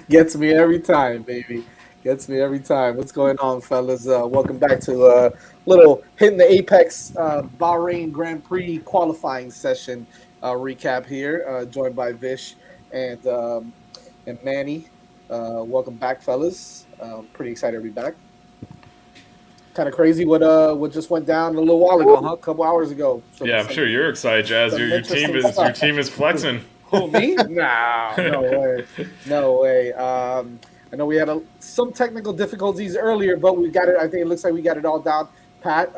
Gets me every time, baby. Gets me every time. What's going on, fellas? Welcome back to little hitting the Apex Bahrain Grand Prix qualifying session recap here. Joined by Vish and um, and Manny. Welcome back, fellas. Pretty excited to be back. Kind of crazy what just went down a little while ago, huh? A couple hours ago. Some Yeah, I'm some sure you're excited, Jazz. Your some your team interesting is your stuff. team is flexing. Who, me? No, no way, no way. I know we had some technical difficulties earlier, but we got it. I think it looks like we got it all down pat.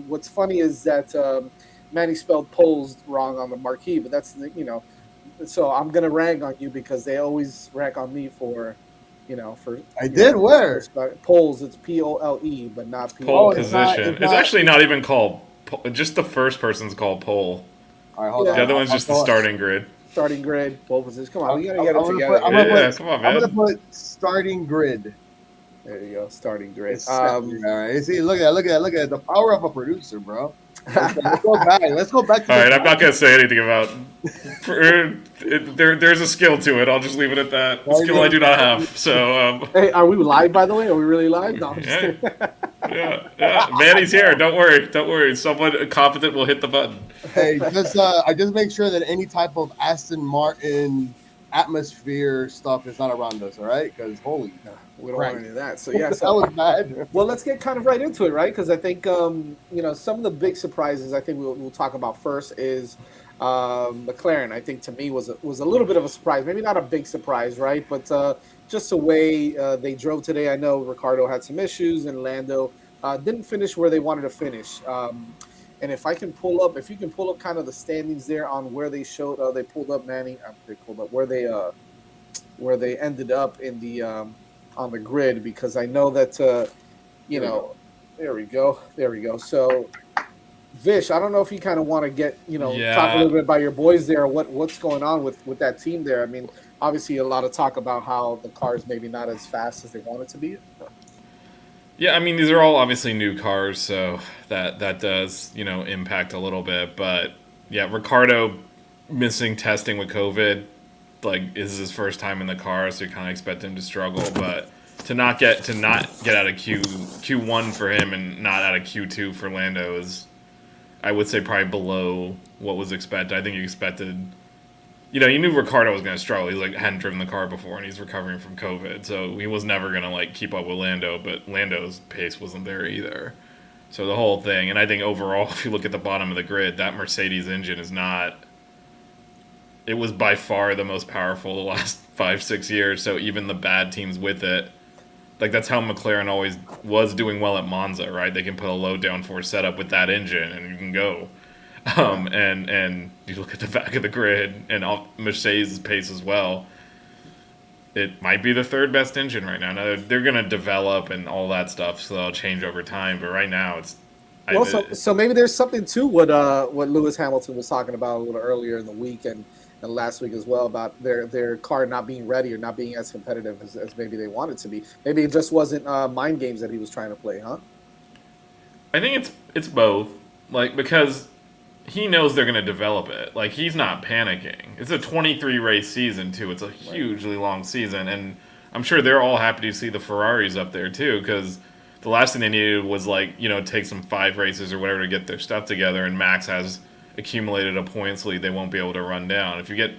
What's funny is that Manny spelled polls wrong on the marquee, but that's So I'm gonna rag on you because they always rag on me for, for I did where? polls. It's POLE, but not Pole Oh, POL. it's not. position. It's It's not. actually not even called. Just the first person's called pole. All right, hold Yeah, The on. other one's I'll just the go. starting grid. starting grid, pole position. Come on, I'm, we gotta I'm get it gonna put. together I'm here. gonna put. Yeah, come on, I'm gonna man. put starting grid. There you go, starting grid. It's all right. You see, look at that. Look at that. Look at the power of a producer, bro. Let's go back. Let's go back to All the. right, I'm not gonna say anything about. There's a skill to it. I'll just leave it at that. A skill I Starting. do not have. So Hey, are we live, by the way? Are we really live? No, I'm just yeah, kidding. yeah. Manny's here. Don't worry. Don't worry. Someone competent will hit the button. Hey, just I just make sure that any type of Aston Martin atmosphere stuff is not around us. All right, because holy No, we don't want Christ, any of that. So, yeah, that so, was bad. well, let's get kind of right into it, right? Because I think, some of the big surprises I think we'll talk about first is McLaren. I think to me was a little bit of a surprise. Maybe not a big surprise, right? But just the way they drove today. I know Ricardo had some issues, and Lando didn't finish where they wanted to finish. And if you can pull up kind of the standings there on where they showed, they pulled up Manny, they pulled up where they ended up in the on the grid because I know that you Here we know go. there we go. So Vish, I don't know if you kind of want to get talk a Yeah, little bit about your boys there. What's going on with that team there? I mean, obviously a lot of talk about how the cars maybe not as fast as they want it to be. yeah. I mean, these are all obviously new cars, so that does impact a little bit. But yeah, Ricardo missing testing with COVID, like is his first time in the car, so you kind of expect him to struggle. But to not get out of Q1 for him and not out of Q2 for Lando is, I would say, probably below what was expected. I think you expected. You knew Ricardo was going to struggle. He like hadn't driven the car before, and he's recovering from COVID, so he was never going to like keep up with Lando. But Lando's pace wasn't there either. So the whole thing, and I think overall, if you look at the bottom of the grid, that Mercedes engine is not. It was by far the most powerful the last 5 6 years. So even the bad teams with it, like that's how McLaren always was doing well at Monza, right? They can put a low downforce setup with that engine, and you can go. Yeah. And you look at the back of the grid and Mercedes' pace as well. It might be the third best engine right now. Now they're going to develop and all that stuff, so they'll change over time. But right now, Well, so maybe there's something to what Lewis Hamilton was talking about a little earlier in the week and last week as well about their car not being ready or not being as competitive as maybe they wanted to be. Maybe it just wasn't mind games that he was trying to play, huh? I think it's both. Like because he knows they're going to develop it. Like he's not panicking. It's a 23 race season too. It's a Right. hugely long season, and I'm sure they're all happy to see the Ferraris up there too because the last thing they needed was like take some 5 races or whatever to get their stuff together. And Max has accumulated a points lead they won't be able to run down. If you get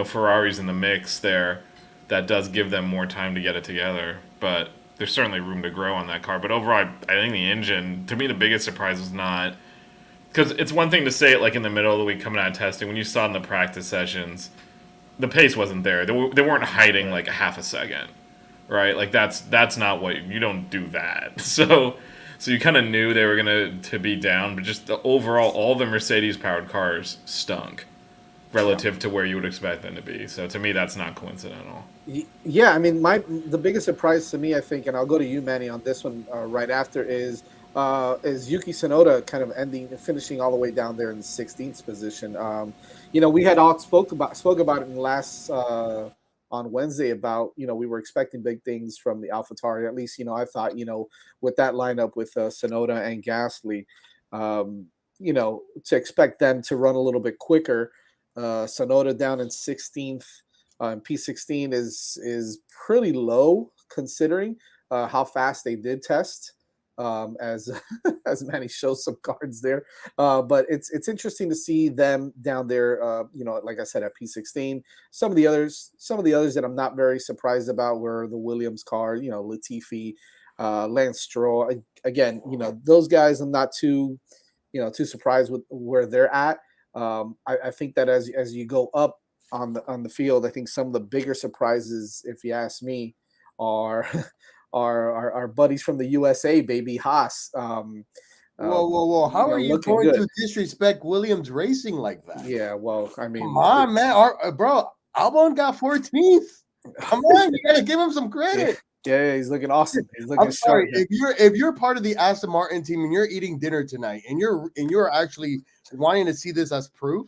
Ferraris in the mix there, that does give them more time to get it together. But there's certainly room to grow on that car. But overall, I think the engine, to me, the biggest surprise was not because it's one thing to say it like in the middle of the week coming out of testing. When you saw in the practice sessions, the pace wasn't there. They weren't hiding Right. like a half a second, right? Like that's not what you don't do that. So you kind of knew they were gonna to be down, but just the overall, all the Mercedes powered cars stunk Yeah. relative to where you would expect them to be. So to me, that's not coincidental. Yeah, I mean, the biggest surprise to me, I think, and I'll go to you, Manny, on this one right after is Yuki Tsunoda kind of finishing all the way down there in the 16th position. We had all spoke about it in last on Wednesday about we were expecting big things from the AlphaTauri. At least I thought with that lineup with Tsunoda and Gasly, to expect them to run a little bit quicker. Sonoda down in 16th. P16 is pretty low considering how fast they did test. As as Manny shows some cards there, but it's interesting to see them down there. Like I said, at P16. Some of the others that I'm not very surprised about were the Williams car. Latifi, Lance Stroll. Again, those guys I'm not too surprised with where they're at. I think that as you go up on the field, I think some of the bigger surprises, if you ask me, are our buddies from the USA, baby Haas. Whoa! How are you looking going good. to disrespect Williams Racing like that? Yeah, well, I mean, come on, man, bro. Albon got 14th. Come on, you gotta give him some credit. Yeah, he's looking awesome. He's looking I'm sorry sharp. if you're part of the Aston Martin team and you're eating dinner tonight and you're actually wanting to see this as proof.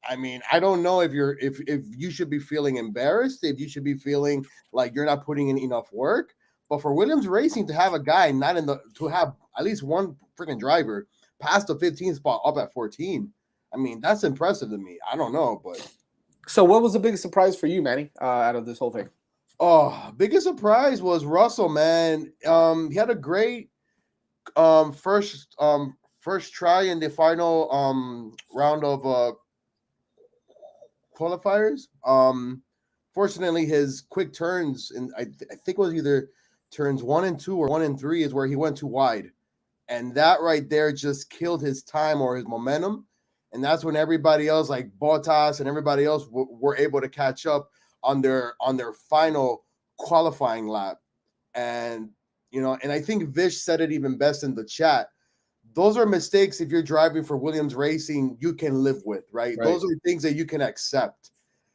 I mean, I don't know if you should be feeling embarrassed, if you should be feeling like you're not putting in enough work. But for Williams Racing to have a guy to have at least one freaking driver past the 15th spot up at 14, I mean, that's impressive to me. I don't know, but so what was the biggest surprise for you, Manny, out of this whole thing? Oh, biggest surprise was Russell, man. He had a great first try in the final round of qualifiers. Fortunately, his quick turns, and I think it was either turns 1 and 2 or 1 and 3 is where he went too wide, and that right there just killed his time or his momentum, and that's when everybody else, like Bottas and everybody else, were able to catch up on their final qualifying lap. And and I think Vish said it even best in the chat. Those are mistakes if you're driving for Williams Racing you can live with, right? Those are things that you can accept.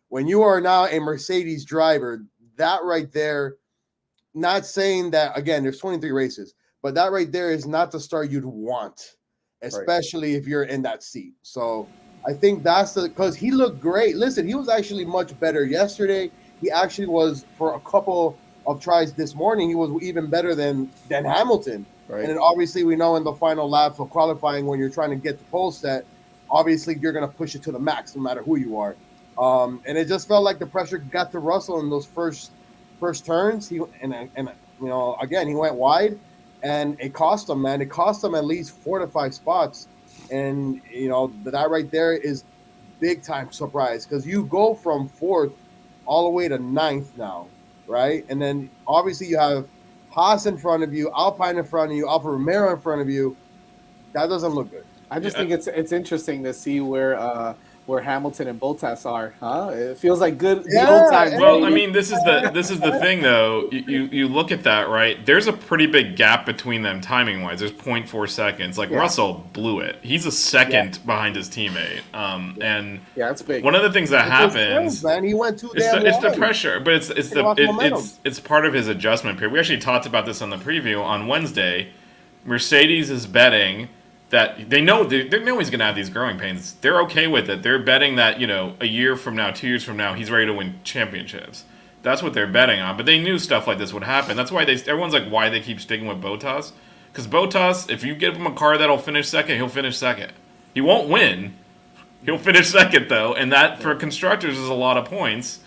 When you are now a Mercedes driver, that right there, not saying that, again, there's 23 races, but that right there is not the start you'd want, especially if you're in that seat. So I think that's because he looked great. Listen, he was actually much better yesterday. He actually was, for a couple of tries this morning, he was even better than Hamilton. Right. And then obviously we know in the final laps of qualifying, when you're trying to get the pole set, obviously you're going to push it to the max no matter who you are. And it just felt like the pressure got to Russell in those first turns. Again, he went wide, and it cost him, man. It cost him at least 4 to 5 spots. And, that right there is big time surprise, because you go from 4th all the way to 9th now, right? And then obviously you have Haas in front of you, Alpine in front of you, Alfa Romeo in front of you. That doesn't look good. I just think it's interesting to see where Hamilton and Bottas are, huh? It feels like the old times. Well, I mean, this is the thing, though. You look at that, right? There's a pretty big gap between them timing wise. There's 0.4 seconds. Like Russell blew it. He's a second behind his teammate. And it's big. One of the things that happens, man, he went too it's the pressure, but it's part of his adjustment period. We actually talked about this on the preview on Wednesday. Mercedes is betting that they know he's going to have these growing pains. They're okay with it. They're betting that, a year from now, 2 years from now, he's ready to win championships. That's what they're betting on. But they knew stuff like this would happen. That's why everyone's like, why they keep sticking with Bottas. Because Bottas, if you give him a car that'll finish second, he'll finish second. He won't win. He'll finish second, though. And that, for constructors, is a lot of points.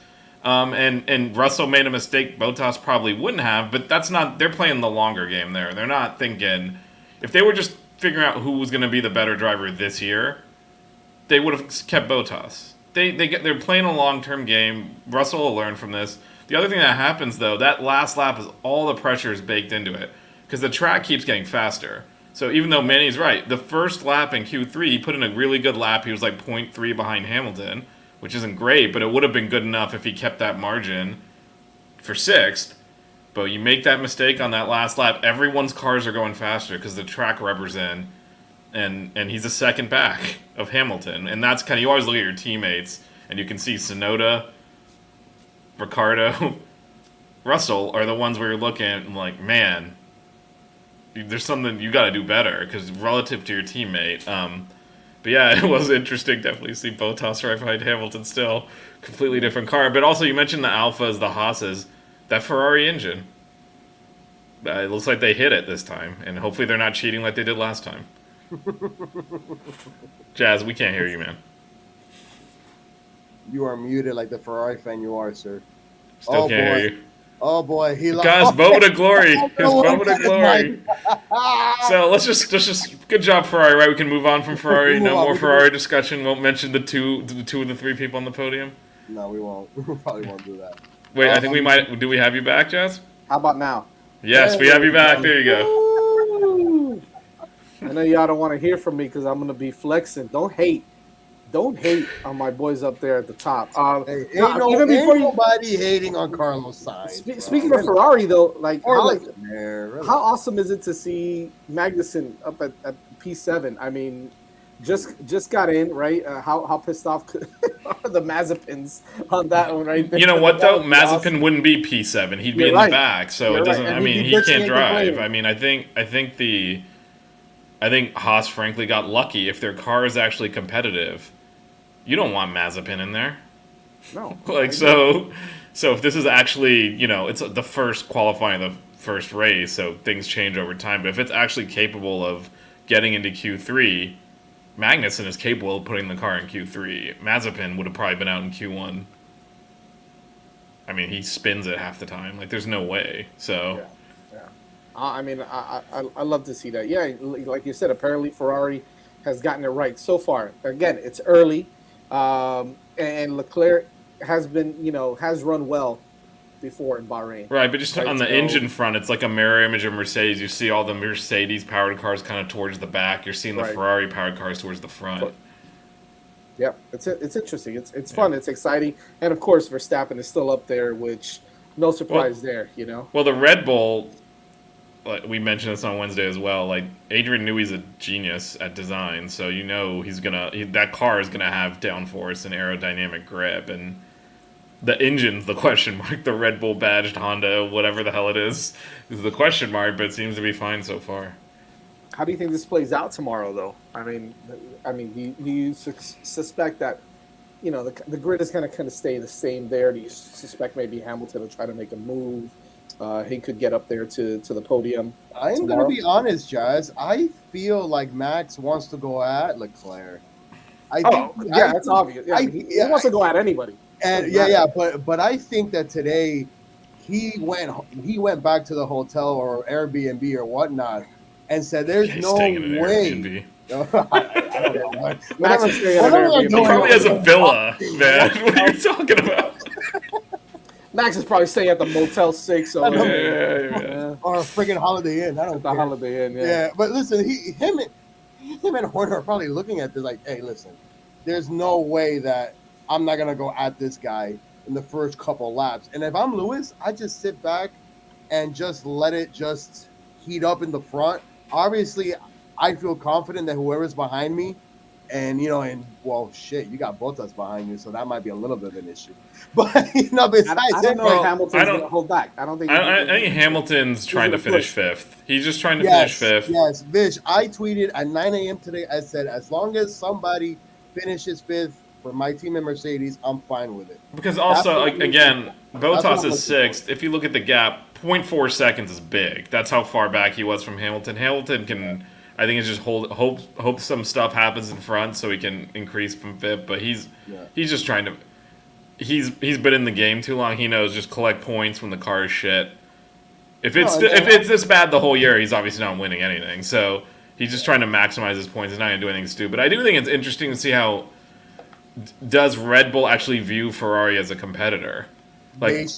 And Russell made a mistake Bottas probably wouldn't have. But that's not... They're playing the longer game there. They're not thinking... If they were just figuring out who was going to be the better driver this year, they would have kept Bottas. They're playing a long-term game. Russell will learn from this. The other thing that happens, though, that last lap is all the pressure is baked into it because the track keeps getting faster. So even though Manny's right, the first lap in Q3, he put in a really good lap. He was like 0.3 behind Hamilton, which isn't great, but it would have been good enough if he kept that margin for 6th. But you make that mistake on that last lap, everyone's cars are going faster because the track rubbers in, and he's a second back of Hamilton. And that's kind of, you always look at your teammates, and you can see Tsunoda, Ricciardo, Russell are the ones where you're looking and like, man, there's something you got to do better because relative to your teammate. But yeah, it was interesting definitely to see Bottas right behind Hamilton still. Completely different car. But also you mentioned the Alphas, the Haas's. That Ferrari engine. It looks like they hit it this time, and hopefully they're not cheating like they did last time. Jazz, we can't hear you, man. You are muted like the Ferrari fan you are, sir. Still Oh can't boy. hear you. Oh boy. He lost. Guys, moment of glory. His moment of glory. Mike. So let's just good job Ferrari, right? We can move on from Ferrari. Move No on, more we can Ferrari discussion. Won't mention the two of the three people on the podium. No, we won't. We probably won't do that. Wait, I think we might. Do we have you back, Jazz? How about now? Yes, we have you back. There you go. Woo! I know y'all don't want to hear from me because I'm gonna be flexing. Don't hate on my boys up there at the top. Hey, Even before you, nobody hating on Carlos Sainz. speaking of Ferrari though, like Really. how awesome is it to see Magnussen up at P7? I mean, just got in, right? How pissed off are the Mazepins on that one, right? You know what though? Mazepin awesome. wouldn't be P7. He'd be You're in right. the back, so You're it doesn't. right. I And mean, he'd be he bitching can't and drive. complaining. I mean, I think Haas frankly got lucky. If their car is actually competitive, you don't want Mazepin in there. No, Like so if this is actually, it's the first qualifying, the first race, so things change over time. But if it's actually capable of getting into Q3, Magnussen is capable of putting the car in Q3. Mazepin would have probably been out in Q1. I mean, he spins it half the time. Like, there's no way. So, yeah. I mean, I love to see that. Yeah, like you said, apparently Ferrari has gotten it right so far. Again, it's early, and Leclerc has been, has run well before in Bahrain. right, but just Right, on the so- engine front, it's like a mirror image of Mercedes. You see all the Mercedes-powered cars kind of towards the back. You're seeing the Right. Ferrari-powered cars towards the front. Yeah, it's interesting. It's fun. It's exciting, and of course Verstappen is still up there, which no surprise there. Well, the Red Bull, like we mentioned this on Wednesday as well. Like Adrian Newey's a genius at design, so that car is gonna have downforce and aerodynamic grip, and the engine's the question mark. The Red Bull badged Honda, whatever the hell it is the question mark, but it seems to be fine so far. How do you think this plays out tomorrow, though? I mean, do you suspect that the grid is going to kind of stay the same there? Do you suspect maybe Hamilton will try to make a move? He could get up there to the podium. I am going to be honest, Jazz. I feel like Max wants to go at Leclerc. That's obvious. Yeah, he wants to go at anybody. And but I think that today he went back to the hotel or Airbnb or whatnot and said, "There's no way." I don't know. Max is staying at an He Airbnb. probably has a villa, man. What are you talking about? Max is probably staying at the Motel 6 or or a friggin' Holiday Inn. I don't the care. Holiday Inn. Yeah, but listen, him and Horner are probably looking at this like, "Hey, listen, there's no way that I'm not gonna go at this guy in the first couple laps." And if I'm Lewis, I just sit back and just let it just heat up in the front. Obviously, I feel confident that whoever's behind me, and you got Bottas behind you, so that might be a little bit of an issue. But besides, I don't know if Hamilton's going to hold back. I don't think. I think Hamilton's trying to finish fifth. He's just trying to finish fifth. Yes, Vish. I tweeted at 9 a.m. today. I said, as long as somebody finishes fifth for my team in Mercedes, I'm fine with it. Because also, again, Bottas is sixth. If you look at the gap, 0.4 seconds is big. That's how far back he was from Hamilton. Hamilton can, I think, it's just hope some stuff happens in front so he can increase from fifth. But he's just trying to. He's been in the game too long. He knows just collect points when the car is shit. If it's this bad the whole year, he's obviously not winning anything. So he's just trying to maximize his points. He's not going to do anything stupid. I do think it's interesting to see how does Red Bull actually view Ferrari as a competitor. Like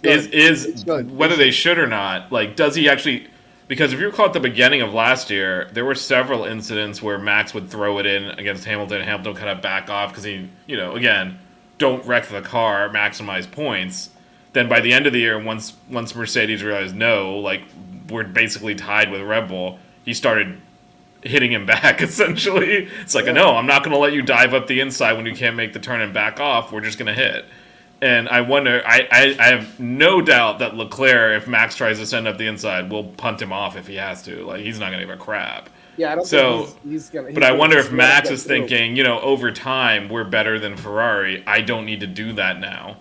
whether they should or not. Like, does he actually? Because if you recall at the beginning of last year, there were several incidents where Max would throw it in against Hamilton, and Hamilton kind of back off because he, again, don't wreck the car, maximize points. Then by the end of the year, once Mercedes realized no, like we're basically tied with Red Bull, he started hitting him back. Essentially, it's like, no, I'm not going to let you dive up the inside when you can't make the turn and back off. We're just going to hit. And I wonder, I have no doubt that Leclerc, if Max tries to send up the inside, will punt him off if he has to. Like, he's not going to give a crap. Yeah, I don't think he's going to. But I wonder if Max is thinking, over time, we're better than Ferrari. I don't need to do that now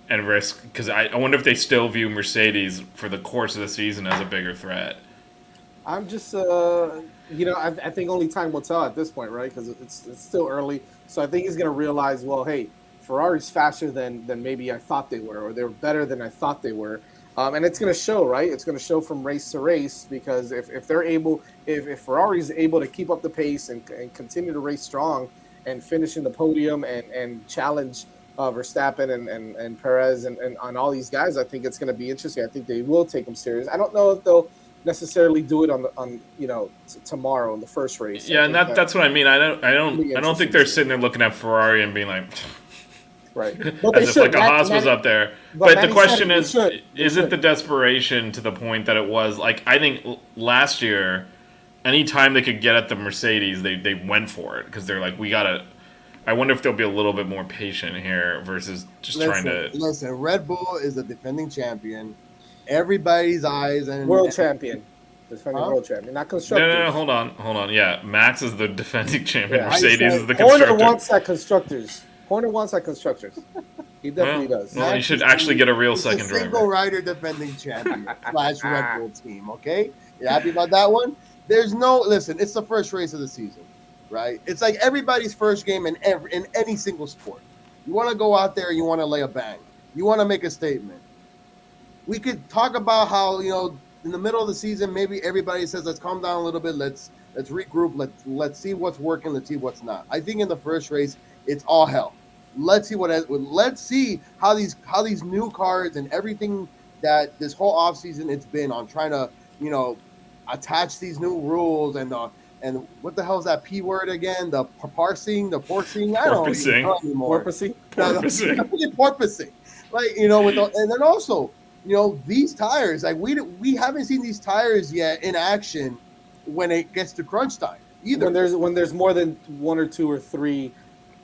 and risk. Because I wonder if they still view Mercedes for the course of the season as a bigger threat. I'm just, I think only time will tell at this point, right? Because it's still early. So I think he's going to realize, well, hey, Ferrari's faster than maybe I thought they were, or they're better than I thought they were. And it's going to show, right? It's going to show from race to race, because if they're able, if Ferrari's able to keep up the pace and continue to race strong and finish in the podium and challenge Verstappen and Perez and on all these guys, I think it's going to be interesting. I think they will take them serious. I don't know if they'll necessarily do it on tomorrow in the first race. Yeah, and that's what I mean. I don't think they're sitting there looking at Ferrari and being like, right, as if like a Haas was up there. But the question is it the desperation to the point that it was like, I think last year, anytime they could get at the Mercedes, they went for it, because they're like, we gotta. I wonder if they'll be a little bit more patient here versus just trying to. Listen, Red Bull is a defending champion. Everybody's eyes and world champion, defending world champion, not constructors. No, hold on. Yeah, Max is the defending champion. Yeah, Mercedes is the constructor. Horner wants that constructors. He definitely does. Well, he should actually get a real second driver. Single rider defending champion / Red Bull team. Okay, you happy about that one? There's no listen. It's the first race of the season, right? It's like everybody's first game in any single sport. You want to go out there, you want to lay a bang, you want to make a statement. We could talk about how, in the middle of the season, maybe everybody says, let's calm down a little bit. Let's regroup. Let's see what's working. Let's see what's not. I think in the first race, it's all hell. Let's see how these new cars and everything that this whole offseason it's been on trying to, attach these new rules and what the hell is that P word again? The porpoising? I don't even know anymore. Porpoising? Porpoising. Like, and then also, these tires, like we haven't seen these tires yet in action when it gets to crunch time either. When there's more than one or two or three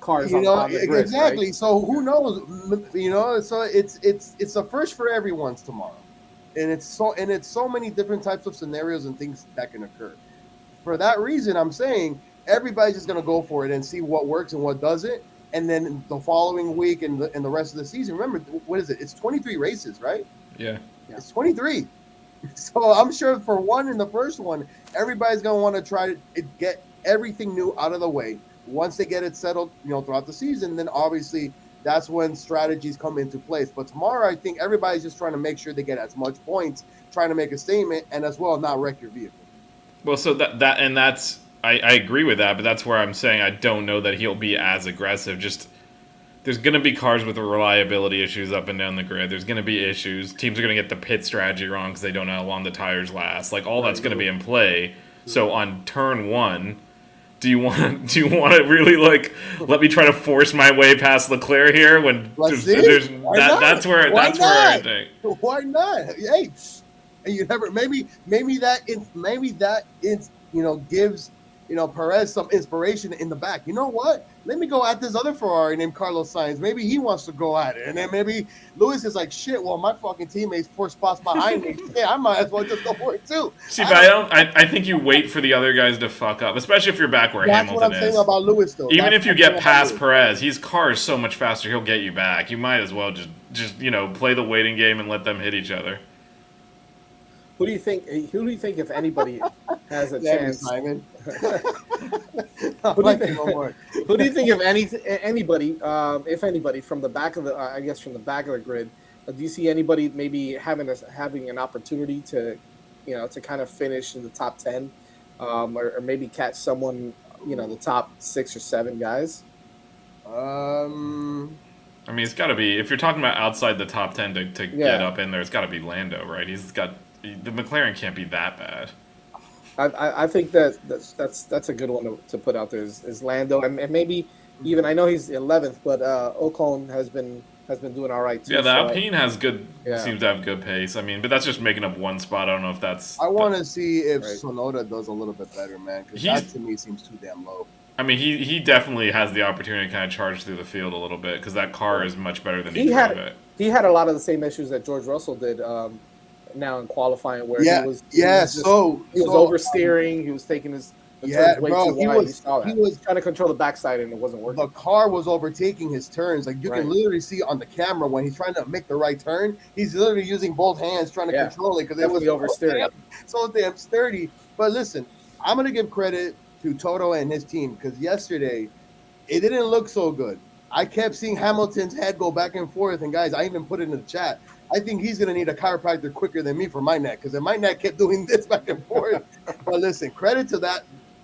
cars on the grid, exactly. Right? So who knows? So it's a first for everyone's tomorrow, and it's so many different types of scenarios and things that can occur. For that reason, I'm saying everybody's just gonna go for it and see what works and what doesn't, and then the following week and the rest of the season. Remember, what is it? It's 23 races, right? Yeah. It's 23. So I'm sure for one in the first one, everybody's going to want to try to get everything new out of the way. Once they get it settled, throughout the season, then obviously that's when strategies come into place. But tomorrow, I think everybody's just trying to make sure they get as much points, trying to make a statement, and as well not wreck your vehicle. Well, so that's I agree with that, but that's where I'm saying I don't know that he'll be as aggressive. Just there's going to be cars with reliability issues up and down the grid. There's going to be issues. Teams are going to get the pit strategy wrong because they don't know how long the tires last. Like, all that's going to be in play. So on turn one, do you want to really, like, let me try to force my way past Leclerc here when that's where I think. Why not? Hey, you never maybe that gives Perez some inspiration in the back. You know what? Let me go at this other Ferrari named Carlos Sainz. Maybe he wants to go at it. And then maybe Lewis is like, shit, well, my fucking teammate's 4 spots behind me. Yeah, I might as well just go for it too. See, but I think you wait for the other guys to fuck up, especially if you're back where Hamilton is. That's what I'm saying about Lewis, though. Even if you get past Perez, his car is so much faster, he'll get you back. You might as well just play the waiting game and let them hit each other. Who do you think if anybody has a chance? Simon. Who do you think if anybody from the back of the grid, do you see anybody maybe having an opportunity to kind of finish in the top 10, or maybe catch someone, the top 6 or 7 guys? I mean, it's got to be, if you're talking about outside the top 10 to get up in there, it's got to be Lando, right? The McLaren can't be that bad. I think that's a good one to put out there is Lando, and maybe even, I know he's 11th, but Ocon has been doing all right too. Yeah, the Alpine seems to have good pace. I mean, but that's just making up one spot. I don't know if that's. I want to see if Tsunoda does a little bit better, man, because that to me seems too damn low. I mean, he definitely has the opportunity to kind of charge through the field a little bit because that car is much better than he drove it. He had a lot of the same issues that George Russell did. Now in qualifying, where he was oversteering, he was taking his turns way too wide. He was trying to control the backside and it wasn't working. The car was overtaking his turns. Like you can literally see on the camera when he's trying to make the right turn, he's literally using both hands trying to control it because it was oversteering. So damn sturdy. But listen, I'm gonna give credit to Toto and his team because yesterday it didn't look so good. I kept seeing Hamilton's head go back and forth, and guys, I even put it in the chat. I think he's going to need a chiropractor quicker than me for my neck, because my neck kept doing this back and forth. But listen, credit to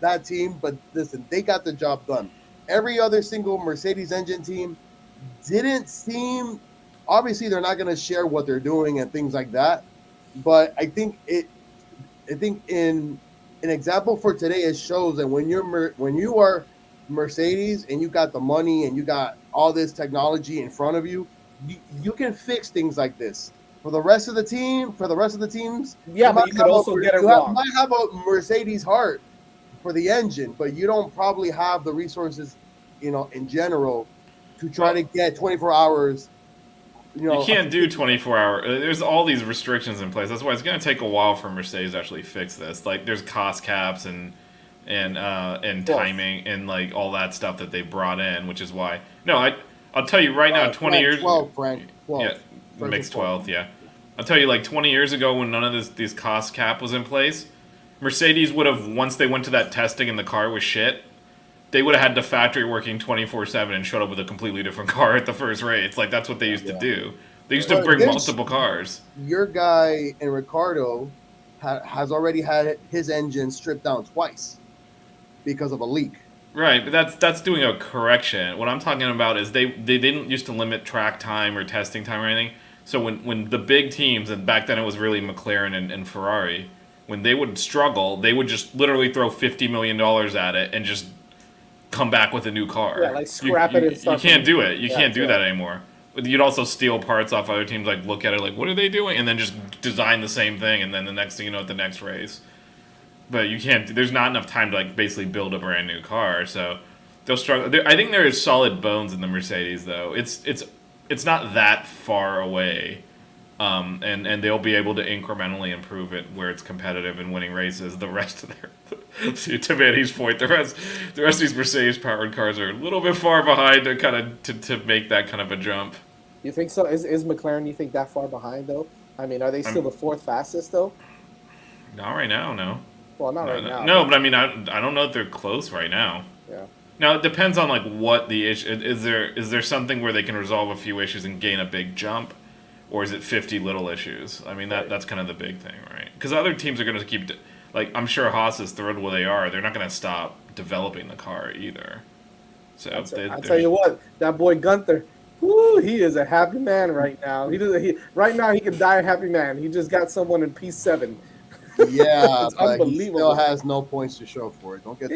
that team. But listen, they got the job done. Every other single Mercedes engine team didn't seem. Obviously, they're not going to share what they're doing and things like that. But I think in an example for today, it shows that when you are Mercedes and you got the money and you got all this technology in front of you, you can fix things like this. For the rest of the teams, Yeah, but you could also get it wrong. You might have a Mercedes heart for the engine, but you don't probably have the resources, in general, to try to get 24 hours. You can't do 24-hour. There's all these restrictions in place. That's why it's going to take a while for Mercedes to actually fix this. Like, there's cost caps and timing and like all that stuff that they brought in, which is why. No, I'll tell you right now, 20 years. 12, Frank. 12. Yeah, mix 12. Yeah, I'll tell you, like 20 years ago, when none of these cost cap was in place, Mercedes would have, once they went to that testing and the car was shit, they would have had the factory working 24/7 and showed up with a completely different car at the first race. Like, that's what they used to do. They used to bring multiple cars. Your guy in Ricardo has already had his engine stripped down twice because of a leak. Right, but that's doing a correction. What I'm talking about is they didn't used to limit track time or testing time or anything. So when the big teams, and back then it was really McLaren and Ferrari, when they would struggle, they would just literally throw $50 million at it and just come back with a new car. Yeah, like scrap it and stuff. You can't do it. You can't do that anymore. You'd also steal parts off other teams, like look at it like, what are they doing? And then just design the same thing, and then the next thing you know, at the next race. But you can't, there's not enough time to like basically build a brand new car, so they'll struggle. I think there is solid bones in the Mercedes, though. It's not that far away. And they'll be able to incrementally improve it where it's competitive and winning races. The rest of to Manny's point, the rest of these Mercedes powered cars are a little bit far behind to make that kind of a jump. You think so? Is McLaren, you think, that far behind though? I mean, are they still the fourth fastest though? Not right now, no. Well, not right now. No, but I mean, I don't know if they're close right now. Yeah. Now it depends on like what the issue is. There something where they can resolve a few issues and gain a big jump? Or is it 50 little issues? I mean, that's kind of the big thing, right? Because other teams are going to keep, like, I'm sure Haas is thrilled where they are. They're not going to stop developing the car either. So I'll tell you what, that boy Gunther, whoo, he is a happy man right now. Right now he can die a happy man. He just got someone in P7. Yeah, it's but unbelievable. He still has no points to show for it. Don't get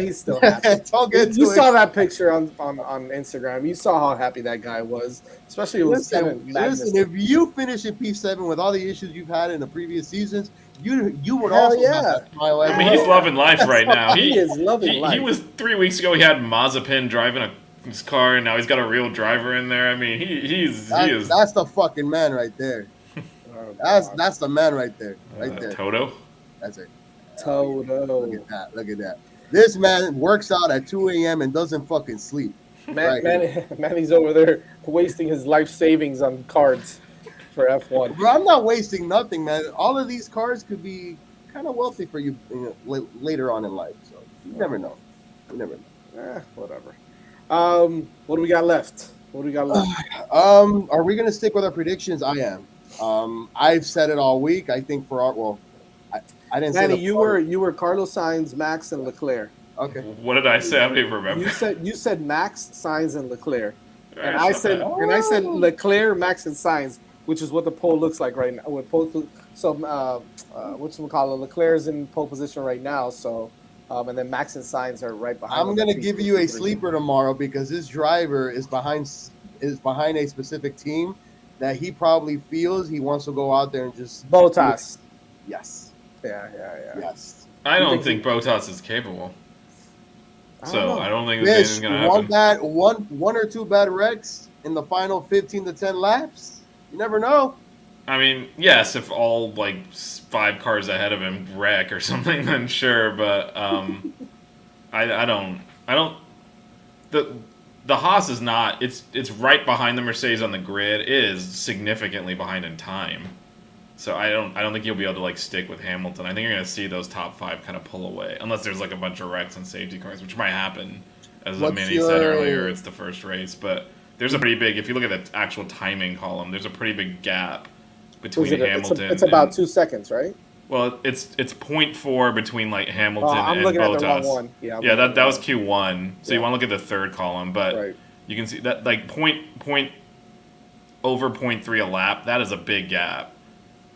he's still happy. Don't get You saw that picture on Instagram. You saw how happy that guy was, especially with listen, if you finish in P7 with all the issues you've had in the previous seasons, you would also have that smile. I mean, he's loving life right now. He is loving life. He was 3 weeks ago. He had Mazepin driving his car, and now he's got a real driver in there. I mean, he is. That's the fucking man right there. That's the man right there. Right there. Toto? That's it. Toto. Look at that. This man works out at 2 a.m. and doesn't fucking sleep. Manny's over there wasting his life savings on cards for F1. Bro, I'm not wasting nothing, man. All of these cars could be kind of wealthy for you, later on in life. So you never know. Whatever. What do we got left? Are we gonna stick with our predictions? I am. I've said it all week. I think I didn't say. Manny, you were Carlos Sainz, Max, and Leclerc. Okay. What did I say? I don't even remember. You said Max, Sainz, and Leclerc, and I said Leclerc, Max, and Sainz, which is what the poll looks like right now. With Leclerc's in pole position right now. So, and then Max and Sainz are right behind. I'm gonna give you a sleeper tomorrow because this driver is behind a specific team that he probably feels he wants to go out there and just Bottas. Yes. Yeah. Yes. I don't think Bottas is capable. I don't think this is going to happen. One or two bad wrecks in the final 15 to 10 laps. You never know. I mean, yes, if all like 5 cars ahead of him wreck or something, then sure. But I don't. The Haas is not. It's right behind the Mercedes on the grid. It is significantly behind in time. So I don't think you'll be able to like stick with Hamilton. I think you're going to see those top 5 kind of pull away, unless there's like a bunch of wrecks and safety cars, which might happen. As What's Manny said your- earlier, it's the first race, but there's a pretty big. If you look at the actual timing column, there's a pretty big gap between Hamilton. It's about and, 2 seconds, right? Well, it's 0.4 between like Hamilton I'm and looking at the Bottas. wrong one. Yeah, That was Q1. So you want to look at the third column, but Right. you can see that like point over 0.3 a lap. That is a big gap,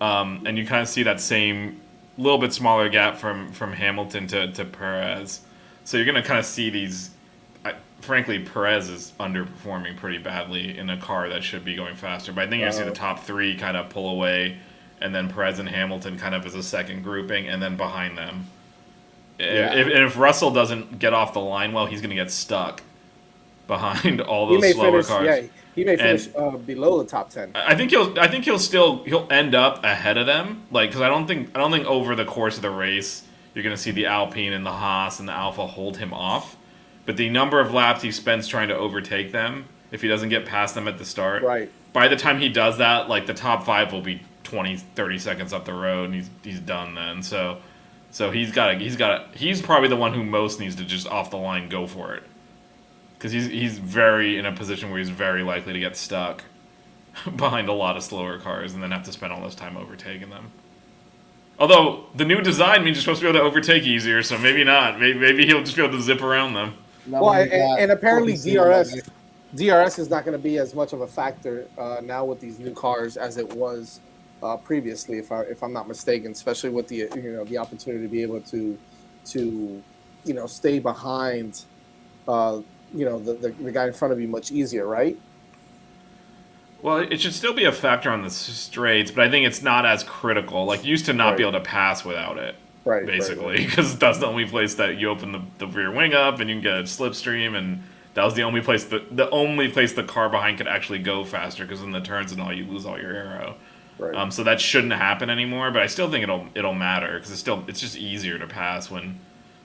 and you kind of see that same little bit smaller gap from Hamilton to Perez. So you're gonna kind of see these. Frankly, Perez is underperforming pretty badly in a car that should be going faster. But I think you're gonna see the top three kind of pull away, and then Perez and Hamilton kind of as a second grouping, and then behind them. Yeah. If Russell doesn't get off the line well, he's going to get stuck behind all those slower cars. Yeah, he may finish below the top 10. I think he'll end up ahead of them. Like, because I don't think over the course of the race you're going to see the Alpine and the Haas and the Alfa hold him off. But the number of laps he spends trying to overtake them, if he doesn't get past them at the start, Right. by the time he does that, like the top 5 will be 20, 30 seconds up the road, and he's done then. So he's probably the one who most needs to just off the line go for it, because he's very in a position where he's very likely to get stuck behind a lot of slower cars and then have to spend all this time overtaking them. Although the new design means you're supposed to be able to overtake easier, so maybe not. Maybe he'll just be able to zip around them. Well, and apparently DRS is not going to be as much of a factor now with these new cars as it was previously, if I'm not mistaken. Especially with the opportunity to be able to stay behind the guy in front of you much easier, right? Well, it should still be a factor on the straights, but I think it's not as critical. Like, you used to not be able to pass without it. Right, basically, because that's the only place that you open the rear wing up and you can get a slipstream, and that was the only place the car behind could actually go faster, because in the turns and all you lose all your aero. Right. So that shouldn't happen anymore, but I still think it'll matter, because it's just easier to pass when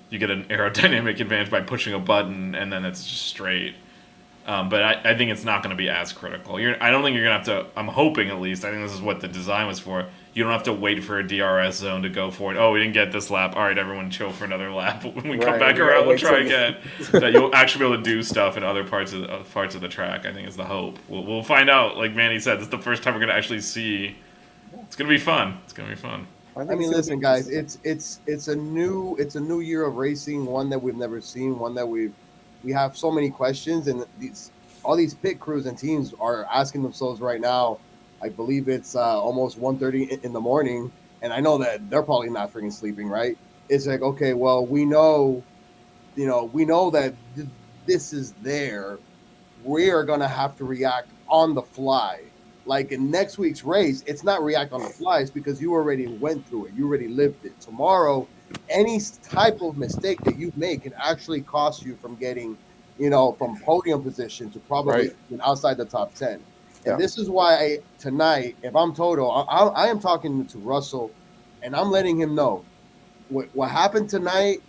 you get an aerodynamic advantage by pushing a button and then it's just straight. But I think it's not going to be as critical. I don't think you're going to have to. I'm hoping, at least. I think this is what the design was for. You don't have to wait for a DRS zone to go for it. Oh, we didn't get this lap. All right, everyone chill for another lap. When we come back around, we'll try again. That you'll actually be able to do stuff in other parts of the track, I think, is the hope. We'll find out. Like Manny said, this is the first time we're going to actually see. It's going to be fun. It's going to be fun. I mean, listen, guys. It's a new year of racing. One that we've never seen. One that we have so many questions, and all these pit crews and teams are asking themselves right now. I believe it's almost 1:30 in the morning, and I know that they're probably not freaking sleeping, right? It's like, okay, well, we know that this is there. We are going to have to react on the fly. Like in next week's race, it's not react on the fly. It's because you already went through it. You already lived it. Tomorrow, any type of mistake that you make can actually cost you from getting, from podium position to probably outside the top 10. Yeah. And this is why tonight, if I'm Toto, I am talking to Russell, and I'm letting him know what happened tonight.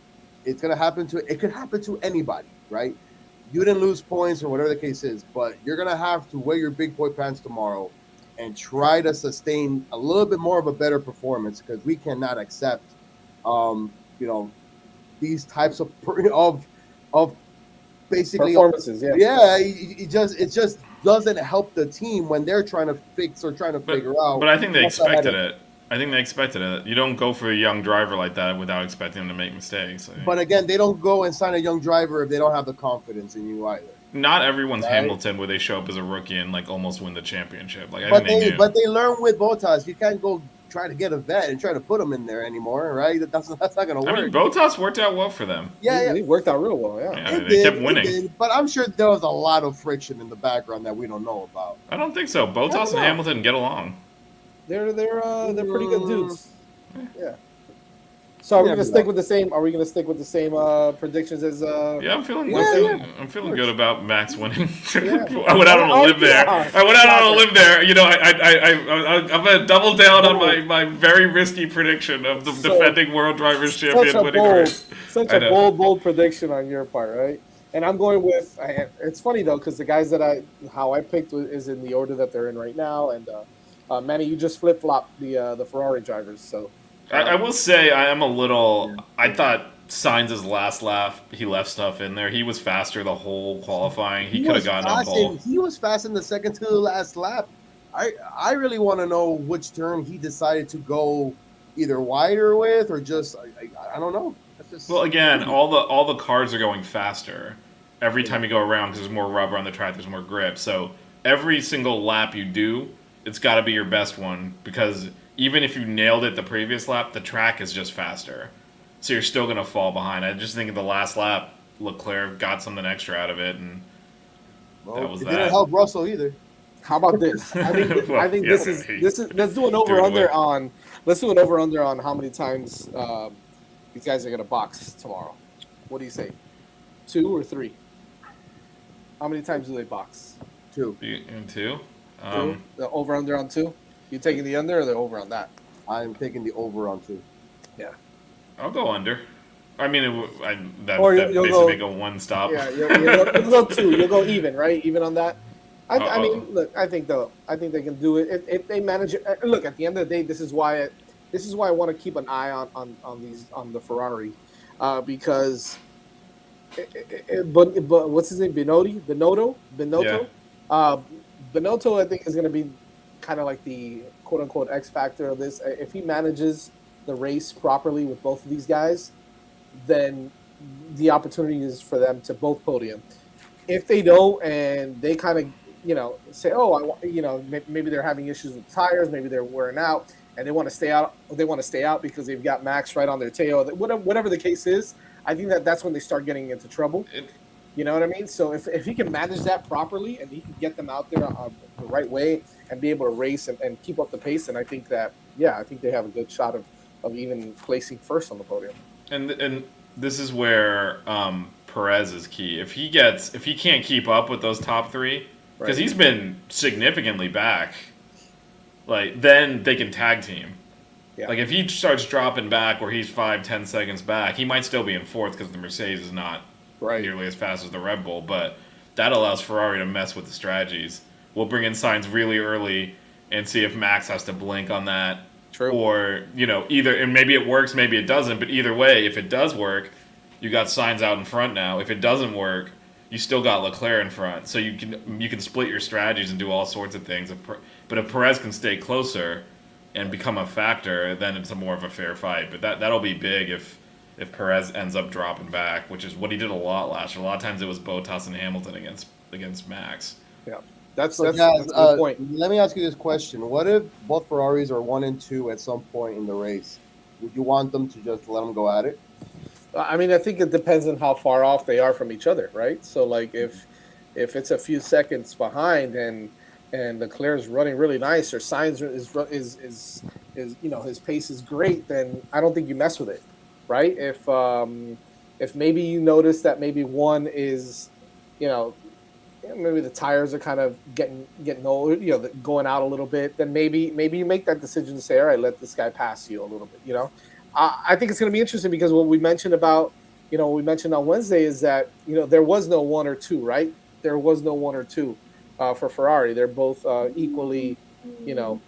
It could happen to anybody, right? You didn't lose points or whatever the case is, but you're gonna have to wear your big boy pants tomorrow and try to sustain a little bit more of a better performance, because we cannot accept, these types of basically performances. It just doesn't help the team when they're trying to fix or trying to figure out. But I think they expected it. You don't go for a young driver like that without expecting him to make mistakes. But again, they don't go and sign a young driver if they don't have the confidence in you either. Not everyone's Hamilton where they show up as a rookie and like almost win the championship. Like, but they learn with Bottas. You can't go try to get a vet and try to put him in there anymore, right? That's not going to work. I mean, Bottas worked out well for them. Yeah, he worked out real well. Yeah, they kept winning. But I'm sure there was a lot of friction in the background that we don't know about. I don't think so. Bottas and Hamilton get along. They're pretty good dudes. Yeah. So are we gonna stick with the same? Are we gonna stick with the same predictions as? Yeah, I'm feeling good about Max winning. I went out on a limb there. I'm gonna double down on my very risky prediction of the defending World Drivers' Champion winning race. Such a bold prediction on your part, right? And I'm going with. It's funny though, because the guys that I picked is in the order that they're in right now, and Manny, you just flip flopped the Ferrari drivers, so. I will say I am a little. I thought Sainz's last lap, he left stuff in there. He was faster the whole qualifying. He He could have was gotten a fast. pole. He was fast in the second to the last lap. I really want to know which turn he decided to go either wider with or just I don't know. That's just Well, again, all the cars are going faster every time you go around because there's more rubber on the track. There's more grip. So every single lap you do, it's got to be your best one because even if you nailed it the previous lap, the track is just faster. So you're still gonna fall behind. I just think in the last lap, Leclerc got something extra out of it, and that was it that. didn't help Russell either. How about this? Well, I think yeah, this is let's do an over under on how many times these guys are gonna box tomorrow. What do you say? 2 or 3? How many times do they box? 2. In two. Two? The over under on 2? You taking the under or the over on that? I'm taking the over on 2. Yeah. I'll go under. I mean, that Or basically you'll make a one stop. Yeah, you'll go 2. You'll go even, right? Even on that. I Uh-oh. mean, look, I think they can do it if they manage it. Look, at the end of the day, this is why I want to keep an eye on the Ferrari, because but what's his name? Binotto. Binotto, I think, is going to be kind of like the quote unquote X factor of this. If he manages the race properly with both of these guys, then the opportunity is for them to both podium. If they don't, and they kind of say, oh, maybe they're having issues with tires, maybe they're wearing out, and they want to stay out. They want to stay out because they've got Max right on their tail. Whatever the case is, I think that's when they start getting into trouble. You know what I mean? So if he can manage that properly and he can get them out there the right way and be able to race and keep up the pace, then I think they have a good shot of even placing first on the podium. And this is where Perez is key. If he can't keep up with those top 3, because he's been significantly back, like then they can tag team. Yeah. Like if he starts dropping back where he's 5-10 seconds back, he might still be in 4th because the Mercedes is not nearly as fast as the Red Bull. But that allows Ferrari to mess with the strategies. We'll bring in Sainz really early and see if Max has to blink on that. True. Or either, and maybe it works, maybe it doesn't. But either way, if it does work, you got Sainz out in front now. If it doesn't work, you still got Leclerc in front, so you can split your strategies and do all sorts of things. But if Perez can stay closer and become a factor, then it's more of a fair fight. But that'll be big if Perez ends up dropping back, which is what he did a lot last year. A lot of times it was Bottas and Hamilton against Max. Yeah, that's guys, a good point. Let me ask you this question: what if both Ferraris are 1 and 2 at some point in the race? Would you want them to just let them go at it? I mean, I think it depends on how far off they are from each other, right? So, like, if it's a few seconds behind and Leclerc's running really nice, or Sainz is his pace is great, then I don't think you mess with it, right? If maybe you notice that maybe one is, maybe the tires are kind of getting old, going out a little bit, then maybe you make that decision to say, all right, let this guy pass you a little bit, I think it's going to be interesting because what we mentioned on Wednesday is that, there was no 1 or 2, right? There was no 1 or 2 for Ferrari. They're both equally I feel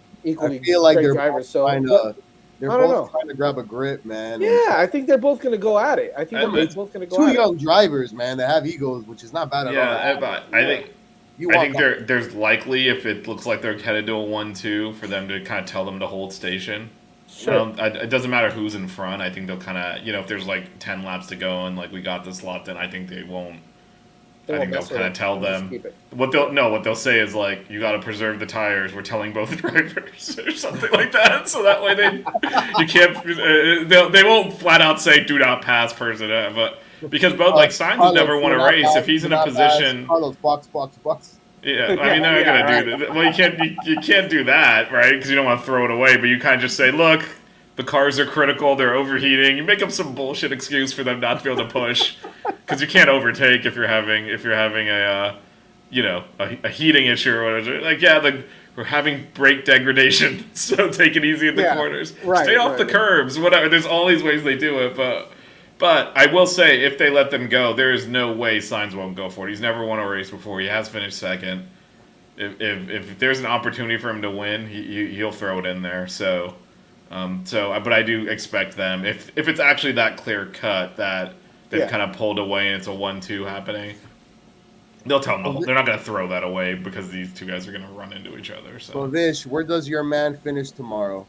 like they're drivers. They're both trying to grab a grip, man. Yeah, I think they're both going to go at it. I think they're both going to go at it. 2 young drivers, man, that have egos, which is not bad at all. Yeah, I think there's likely, if it looks like they're headed to a 1-2, for them to kind of tell them to hold station. Sure. It doesn't matter who's in front. I think they'll kind of, if there's like 10 laps to go and like we got this lot, then I think they won't. I think they'll kind of tell them what they'll say is like, you got to preserve the tires. We're telling both drivers or something like that. So that way they won't flat out say do not pass person, but because both Sainz has never won a race. If he's in a position, Carlos, box. Yeah, I mean they're gonna do that. Well, you can't do that, right? Because you don't want to throw it away. But you kind of just say, look, the cars are critical. They're overheating. You make up some bullshit excuse for them not to be able to push, because you can't overtake if you're having a heating issue or whatever. Like, we're having brake degradation, so take it easy at the corners. Stay off the curbs. Whatever. There's all these ways they do it, But I will say, if they let them go, there is no way Sainz won't go for it. He's never won a race before. He has finished second. If there's an opportunity for him to win, he'll throw it in there. So But I do expect them, if it's actually that clear cut that they've kind of pulled away and it's a 1-2 happening, they'll tell them they're not going to throw that away because these two guys are going to run into each other. So Vish, where does your man finish tomorrow?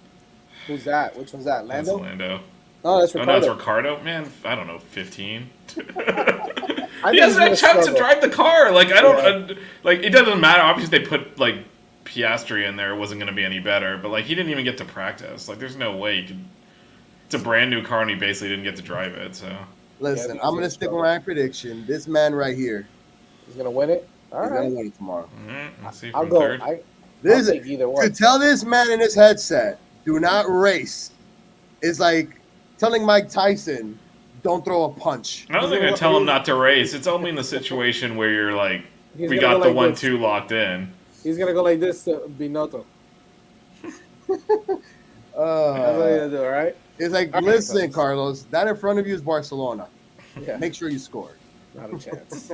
Who's that? Which one's that? that's Lando? Lando. Oh, that's Oh, Ricardo. no, it's Ricardo? Man, I don't know, 15? I He think hasn't had he's a chance gonna to drive the car. Like, I don't... Yeah. like, it doesn't matter. Obviously, they put, like, Piastri in there. It wasn't going to be any better. But, like, he didn't even get to practice. Like, there's no way he could... It's a brand new car, and he basically didn't get to drive it, so... Listen, I'm going to stick with my prediction. This man right here. He's gonna win it. All He's right. going to win it tomorrow. Let's see I'll from go. third. I'll This take either one. To tell this man in his headset, do not race, is like telling Mike Tyson, don't throw a punch. I don't think I tell him not to race. It's only in the situation where you're like, He's we gonna got go the like 1-2 locked in. He's gonna go like this to Binotto. That's what he's gonna do, all right? It's like, All right, listen, fellas. Carlos, that in front of you is Barcelona. Yeah, Make sure you score. not a chance.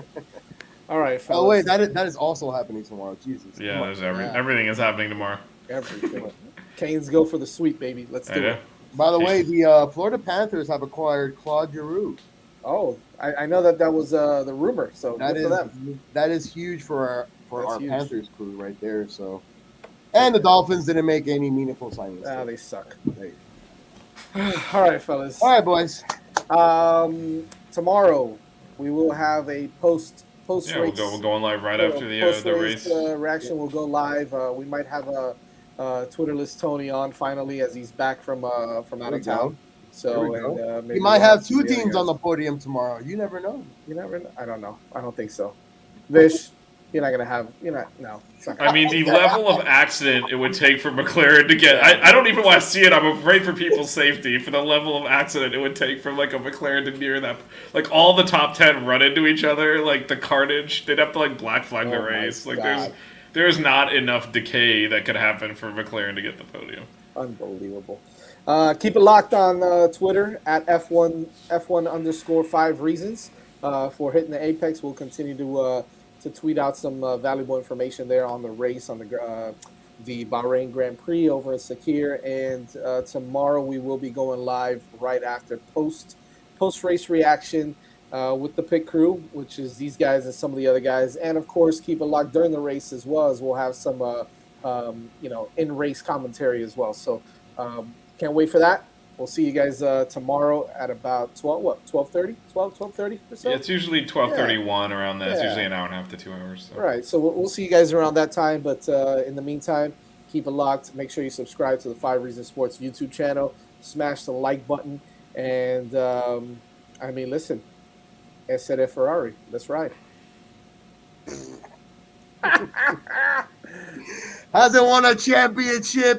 All right, fellas. Oh, wait, that is also happening tomorrow. Jesus. Yeah, Come on. there's Yeah. everything is happening tomorrow. Everything. Canes go for the sweep, baby. Let's I do know. it. By the way, the Florida Panthers have acquired Claude Giroux. Oh, I know that was the rumor, so That good is for them. that is huge for That's our huge. Panthers crew right there. So, and the Dolphins didn't make any meaningful signings. Ah, they suck. Hey. All right, fellas. All right, boys. Tomorrow we will have a post Yeah, race. we're going live right after the race. Reaction will go live. We might have a Twitterless Tony on finally as he's back from out There we of town. go. So There we and, maybe You might we'll have some two of the other teams on the guys. podium tomorrow. You never know. You never know. I don't know. I don't think so. Vish, you're not gonna have. You're not. No. It's not gonna I mean, the level of accident it would take for McLaren to get... I don't even want to see it. I'm afraid for people's safety. For the level of accident it would take for, like, a McLaren to near that... Like, all the top 10 run into each other. Like, the carnage. They'd have to, like, black flag the Oh my race. Like, God. there's not enough decay that could happen for McLaren to get the podium. Unbelievable. Keep it locked on Twitter at F1_5 reasons for hitting the apex. We'll continue to tweet out some valuable information there on the race, on the Bahrain Grand Prix over in Sakir. And tomorrow we will be going live right after post race reaction with the pit crew, which is these guys and some of the other guys. And of course, keep it locked during the race as well, as we'll have some in race commentary as well. So can't wait for that. We'll see you guys tomorrow at about 12:30 or so. Yeah, it's usually 12:31 around that. It's Yeah. usually an hour and a half to 2 hours. So. All right, so we'll see you guys around that time. But in the meantime, keep it locked. Make sure you subscribe to the 5 Reasons Sports YouTube channel. Smash the like button. And, listen, essere Ferrari. Let's ride. Hasn't won a championship